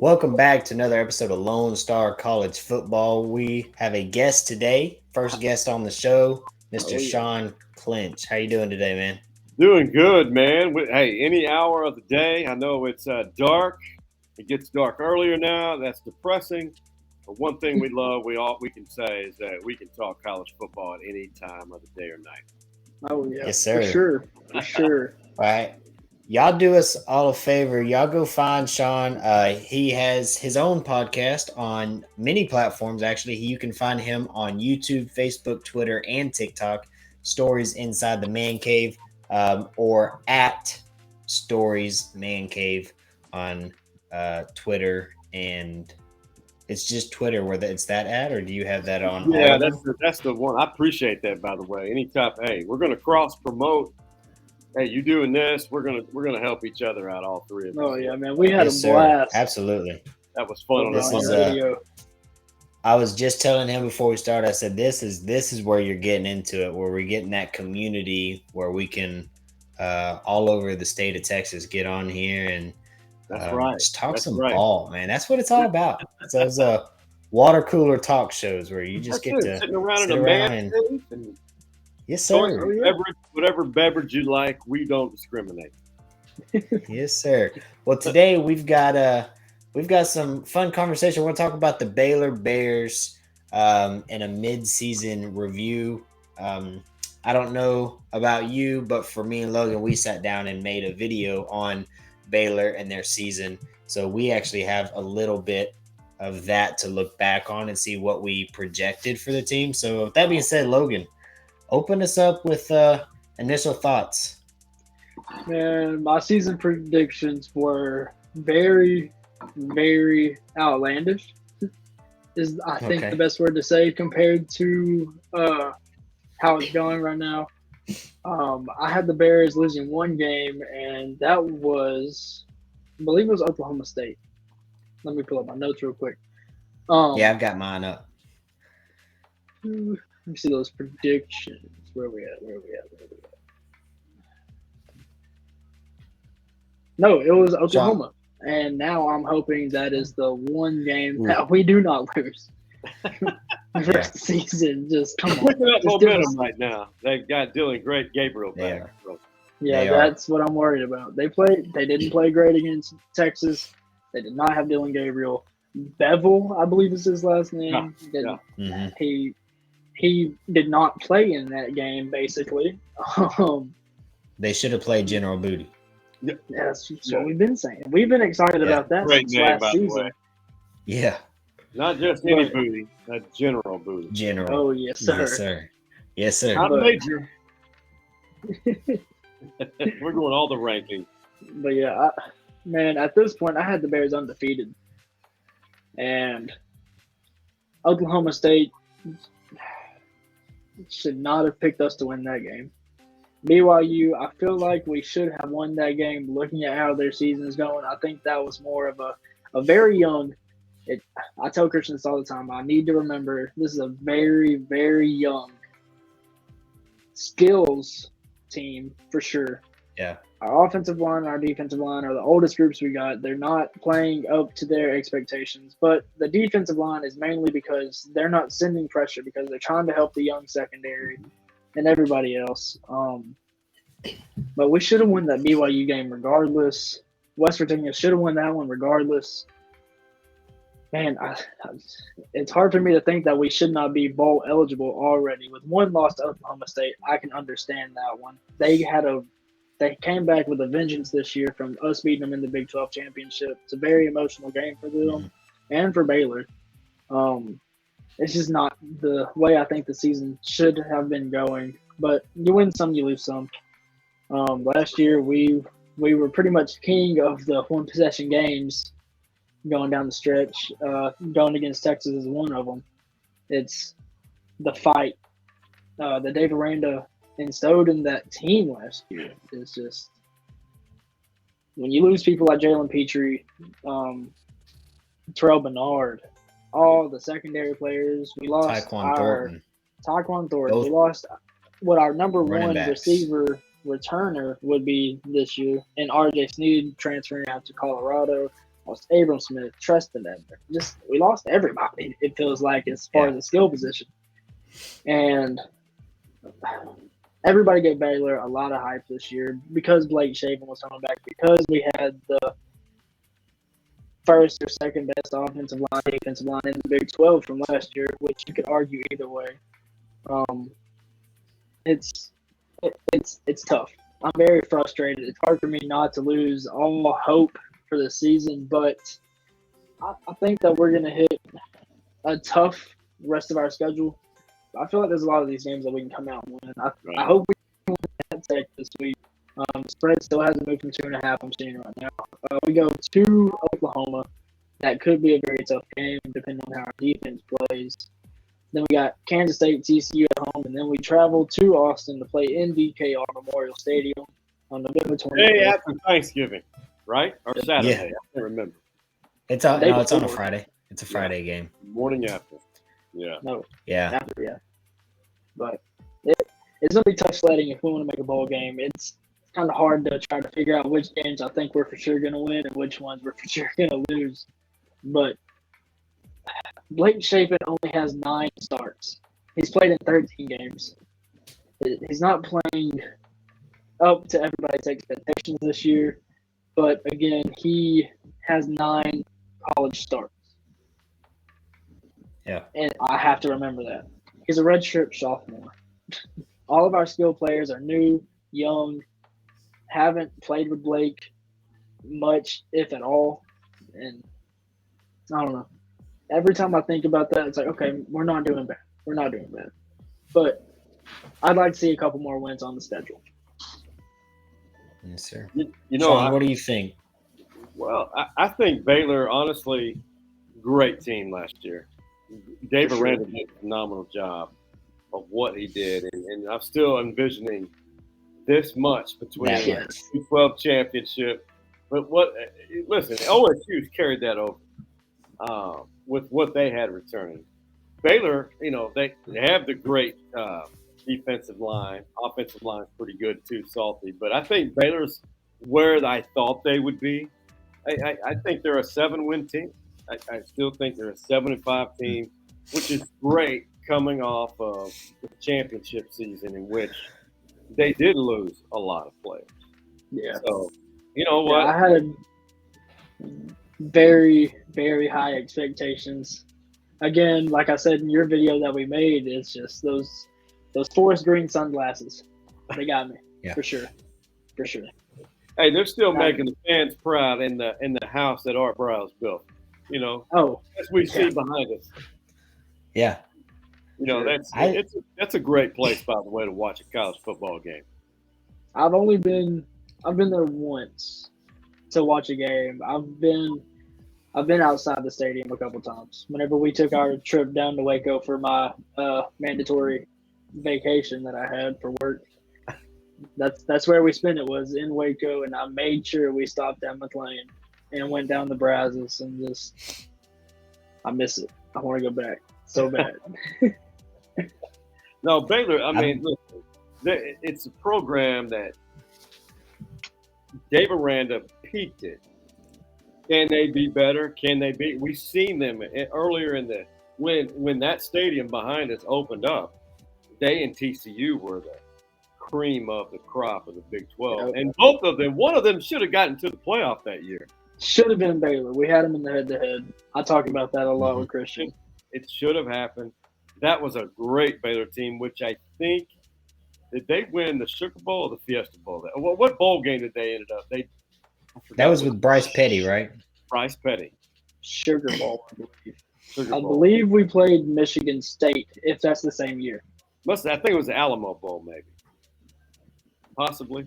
Welcome back to another episode of Lone Star College Football. We have a guest today, first guest on the show, Mr. Oh, yeah. Shawn Clynch. How you doing today, man? Doing good, man. Hey, any hour of the day. I know it's dark. It gets dark earlier now. That's depressing. But one thing we love, we can say is that we can talk college football at any time of the day or night. Oh yeah, Yes, sir. For sure. All right. Y'all do us all a favor. Y'all go find Shawn. He has his own podcast on many platforms, actually. You can find him on YouTube, Facebook, Twitter, and TikTok. Stories Inside The Mancave, or at Stories Mancave on Twitter. And it's just Twitter where it's that at, or do you have that on? Yeah, all of them? that's the one. I appreciate that, by the way. Anytime, hey, we're gonna cross promote. Hey, you doing this? We're gonna help each other out, all three of us. Oh yeah, man, we had Yes, a sir. blast. Absolutely. That was fun. This on is that video. I was just telling him before we started, I said, this is where you're getting into it, where we're getting that community where we can all over the state of Texas get on here and That's right. just talk That's some right. ball, man. That's what it's all about. So those water cooler talk shows where you just get to sitting around sit in a around man and cave and yes, enjoy sir. whatever beverage you like. We don't discriminate. Yes, sir. Well, today we've got some fun conversation. We're going to talk about the Baylor Bears in a mid-season review. I don't know about you, but for me and Logan, we sat down and made a video on Baylor and their season. So we actually have a little bit of that to look back on and see what we projected for the team. So with that being said, Logan, open us up with initial thoughts. Man, my season predictions were very, very outlandish. Is I think Okay. the best word to say compared to how it's going right now. I had the Bears losing one game, and that was, I believe it was Oklahoma State. Let me pull up my notes real quick. Yeah, I've got mine up. Let me see those predictions. Where we at? No, it was Oklahoma. And now I'm hoping that is the one game that we do not lose. The rest of the season, just come on. Picking up Just give momentum us- right now. They've got Dylan Gabriel They back. are. So, Yeah, They are. that's what I'm worried about. They didn't play great against Texas. They did not have Dylan Gabriel. Bevel, I believe is his last name. Yeah. Mhm. He did not play in that game, basically. They should have played General Booty. That's what we've been saying. We've been excited Yeah. about that Great since name, last by the season. way. Yeah, Not just any But- booty, a general booty. General. Oh yes, sir. Yes, sir. Yes, sir. Not But- major. We're going all the rankings. But yeah, man, at this point, I had the Bears undefeated, and Oklahoma State should not have picked us to win that game. BYU, I feel like we should have won that game. Looking at how their season is going, I think that was more of a very young. I tell Christians all the time, I need to remember this is a very, very young skills team for sure. Yeah. Our offensive line and our defensive line are the oldest groups we got. They're not playing up to their expectations, but the defensive line is mainly because they're not sending pressure because they're trying to help the young secondary and everybody else. But we should have won that BYU game regardless. West Virginia should have won that one regardless. Man, it's hard for me to think that we should not be bowl eligible already. With one loss to Oklahoma State, I can understand that one. They came back with a vengeance this year from us beating them in the Big 12 championship. It's a very emotional game for them and for Baylor. It's just not the way I think the season should have been going. But you win some, you lose some. Last year, we were pretty much king of the one possession games going down the stretch. Going against Texas is one of them. It's the fight that Dave Aranda instilled in that team last year. Is just when you lose people like Jalen Petrie, Terrell Bernard, all the secondary players. We lost Tyquan Thornton. Tyquan Thornton. Both We lost what our number running one backs. receiver returner would be this year, and RJ Sneed transferring out to Colorado. lost Abram Smith, Treston Edner. We lost everybody. It feels like as far as the skill position, and everybody gave Baylor a lot of hype this year because Blake Shapen was coming back, because we had the first or second best offensive line, defensive line in the Big 12 from last year, which you could argue either way. It's tough. I'm very frustrated. It's hard for me not to lose all hope for the season, but I think that we're going to hit a tough rest of our schedule. I feel like there's a lot of these games that we can come out and win. I hope we can win that Tech this week. Spread still hasn't moved from 2.5. I'm seeing right now. We go to Oklahoma. That could be a very tough game depending on how our defense plays. Then we got Kansas State, TCU at home, and then we travel to Austin to play in DKR Memorial Stadium on November 25th. Day after Thanksgiving, right? Or Saturday? Yeah. I can't remember. It's on a Friday. It's a Friday game. Morning after. Yeah. No. Yeah. After, yeah. But it's going to be tough sledding if we want to make a bowl game. It's kind of hard to try to figure out which games I think we're for sure going to win and which ones we're for sure going to lose. But Blake Shapen only has 9 starts. He's played in 13 games. He's not playing up to everybody's expectations this year. But, again, he has 9 college starts. Yeah. And I have to remember that. He's a redshirt sophomore. All of our skill players are new, young, haven't played with Blake much, if at all. And I don't know. Every time I think about that, it's like, okay, we're not doing bad. We're not doing bad. But I'd like to see a couple more wins on the schedule. Yes, sir. You know, Shawn, what do you think? Well, I think Baylor, honestly, great team last year. Dave Aranda did a phenomenal job of what he did, and I'm still envisioning this much between the 12 championship. But listen, OSU's carried that over with what they had returning. Baylor, they have the great defensive line. Offensive line is pretty good too, salty. But I think Baylor's where I thought they would be. I think they're a 7-win team. I still think they're a 7-5 team, which is great coming off of the championship season in which they did lose a lot of players. Yeah. So, you know what? Yeah, I had very, very high expectations. Again, like I said in your video that we made, it's just those forest green sunglasses. They got me. For sure. Hey, they're still making the fans proud in the house that Art Browse built. As we see behind us. Yeah. That's a great place, by the way, to watch a college football game. I've been there once to watch a game. I've been outside the stadium a couple times. Whenever we took our trip down to Waco for my mandatory vacation that I had for work, that's where we spent it, was in Waco, and I made sure we stopped at McLean and went down the Brazos, and just I miss it. I want to go back so bad. No, Baylor, listen, it's a program that Dave Aranda peaked it. Can they be better? Can they be? We've seen them earlier in when that stadium behind us opened up. They and TCU were the cream of the crop of the Big 12, and one of them should have gotten to the playoff that year. Should have been Baylor. We had them in the head-to-head. I talk about that a lot with Christian. It should have happened. That was a great Baylor team, which I think did they win the Sugar Bowl or the Fiesta Bowl? What bowl game did they end up? That was with Bryce Petty, right? Bryce Petty. Sugar Bowl, I believe. I believe we played Michigan State, if that's the same year. I think it was the Alamo Bowl, maybe. Possibly.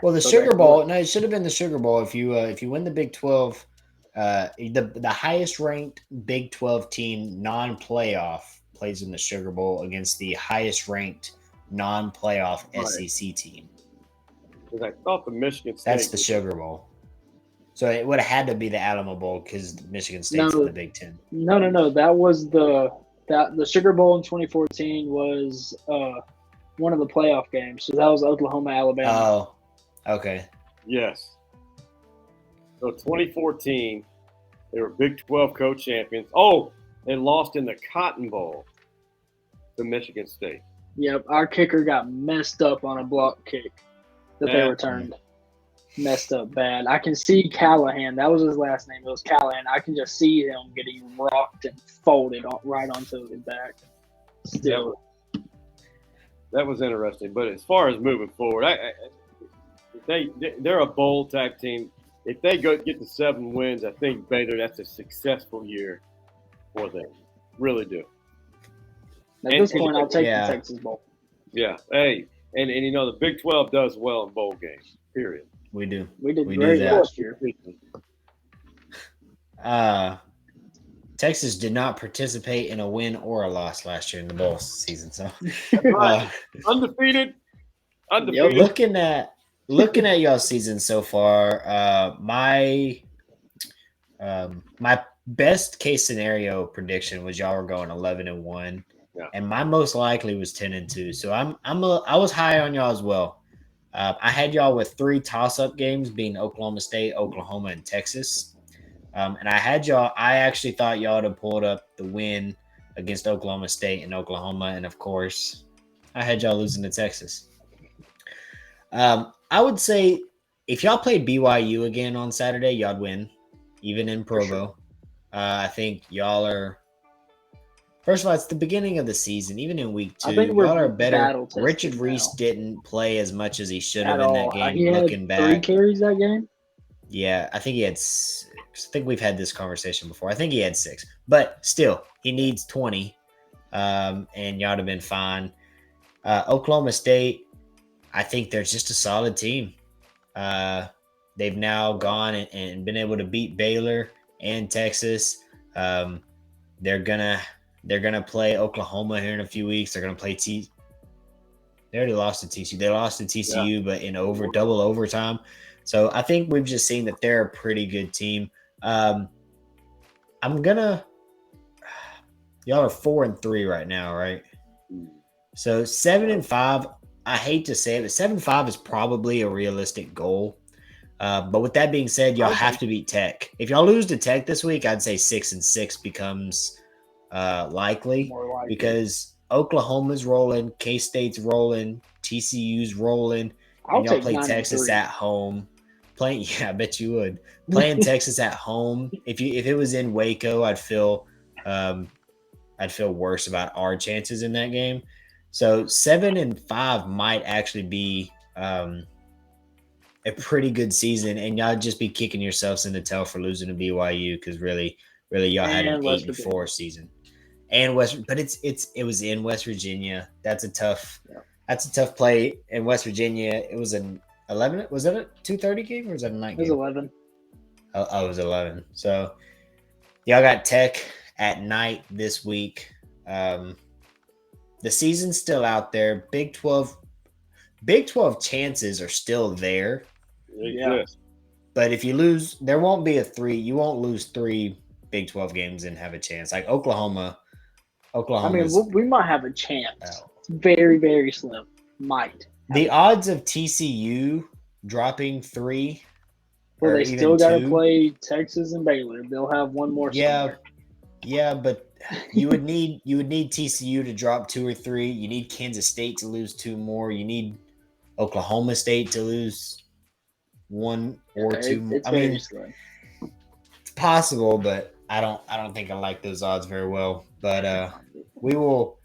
Well, the Sugar Bowl. No, it should have been the Sugar Bowl. If you win the Big 12, the highest ranked Big 12 team non-playoff plays in the Sugar Bowl against the highest ranked non-playoff SEC team. Because I thought the Michigan State. That's the Sugar Bowl. So it would have had to be the Alamo Bowl because Michigan State's in the Big 10. No. That was the Sugar Bowl in 2014 was one of the playoff games. So that was Oklahoma, Alabama. Oh, okay. Yes. So 2014, they were Big 12 co-champions. Oh, they lost in the Cotton Bowl to Michigan State. Yep, our kicker got messed up on a block kick that they Yeah. returned. Messed up bad. I can see Callahan. That was his last name. It was Callahan. I can just see him getting rocked and folded right onto his back. Still. That was interesting. But as far as moving forward, they're a bowl tag team. If they get to 7 wins, I think Baylor, that's a successful year for them. Really do. At this point, I'll take the Texas Bowl. Yeah. Hey, and you know, the Big 12 does well in bowl games, period. We do. We did great last year. Texas did not participate in a win or a loss last year in the bowl season. So undefeated. Yep. Looking at y'all's season so far, my best case scenario prediction was y'all were going 11-1, and my most likely was 10-2. So I was high on y'all as well. I had y'all with 3 toss-up games, being Oklahoma State, Oklahoma, and Texas. And I actually thought y'all would have pulled up the win against Oklahoma State and Oklahoma. And of course, I had y'all losing to Texas. I would say if y'all played BYU again on Saturday, y'all'd win, even in Provo. Sure. I think y'all are. First of all, it's the beginning of the season. Even in week 2, y'all are better. Richard Reese didn't play as much as he should have in that game. He looking had back, 3 carries that game. Yeah, I think he had. I think we've had this conversation before. I think he had 6, but still, he needs 20, and y'all would have been fine. Oklahoma State, I think they're just a solid team. They've now gone and been able to beat Baylor and Texas. They're gonna play Oklahoma here in a few weeks. They're gonna play They already lost to TCU. They lost to TCU, but in double overtime. So I think we've just seen that they're a pretty good team. Y'all are 4-3 right now, right? So 7-5. I hate to say it, but 7-5 is probably a realistic goal. But with that being said, y'all have to beat Tech. If y'all lose to Tech this week, I'd say 6-6 becomes likely because Oklahoma's rolling, K-State's rolling, TCU's rolling, and y'all play Texas at home. I bet you would. Playing Texas at home. If it was in Waco, I'd feel worse about our chances in that game. So 7-5 might actually be a pretty good season, and y'all just be kicking yourselves in the tail for losing to BYU because really y'all had an 8-4 season. And but it was in West Virginia. That's a tough play in West Virginia. It was an 11. Was that a 2:30 game or was that a night game? It was 11. Oh, it was 11. So y'all got Tech at night this week. The season's still out there. Big 12 chances are still there. Yeah. But if you lose, there won't be a 3. You won't lose 3 Big 12 games and have a chance. Like Oklahoma. I mean, we might have a chance. It's very, very slim. Might. The odds of TCU dropping 3. Well, they still got to play Texas and Baylor. They'll have one more. Somewhere. Yeah, but you would need TCU to drop 2 or 3. You need Kansas State to lose 2 more. You need Oklahoma State to lose 1 or 2 more. I mean, it's possible, but I don't think I like those odds very well. But we will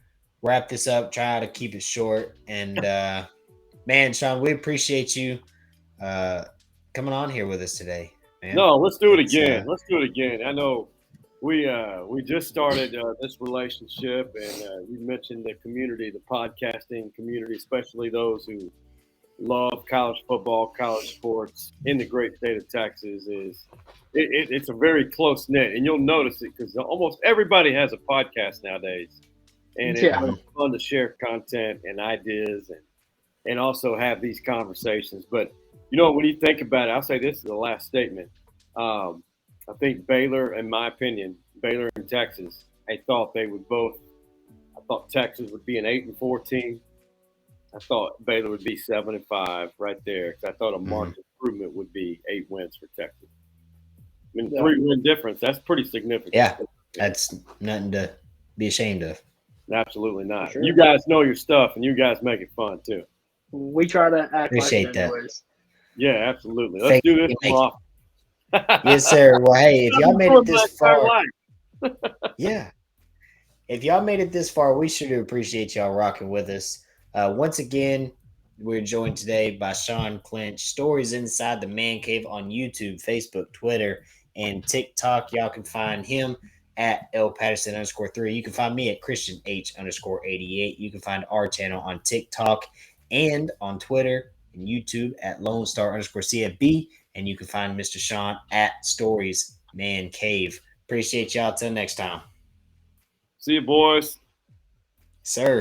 wrap this up. Try to keep it short. And man, Shawn, we appreciate you coming on here with us today. Man. No, let's do it again. Let's do it again. I know we just started this relationship, and you mentioned the community, the podcasting community, especially those who love college football, college sports in the great state of Texas. It's a very close knit, and you'll notice it because almost everybody has a podcast nowadays, and it's fun to share content and ideas and also have these conversations. But you know, when you think about it, I'll say this is the last statement. I think Baylor, in my opinion, Baylor and Texas, I thought Texas would be an 8-4 team. I thought Baylor would be 7-5 right there. Because I thought a marked improvement would be 8 wins for Texas. mean, Yeah. 3-win difference. That's pretty significant. Yeah, that's nothing to be ashamed of. Absolutely not. Sure. You guys know your stuff, and you guys make it fun too. We try to act Appreciate like it that. anyways. Yeah, absolutely. Let's Fake do this it, more make it. often. Yes, sir. Well, hey, if y'all made it this far, Life. yeah. If y'all made it this far, we sure do appreciate y'all rocking with us. Once again, we're joined today by Shawn Clynch. Stories Inside the Man Cave on YouTube, Facebook, Twitter, and TikTok. Y'all can find him at L Patterson _3. You can find me at Christian H _88. You can find our channel on TikTok and on Twitter and YouTube at Lone Star _CFB. And you can find Mr. Shawn at Stories Man Cave. Appreciate y'all. Till next time. See you, boys. Sir.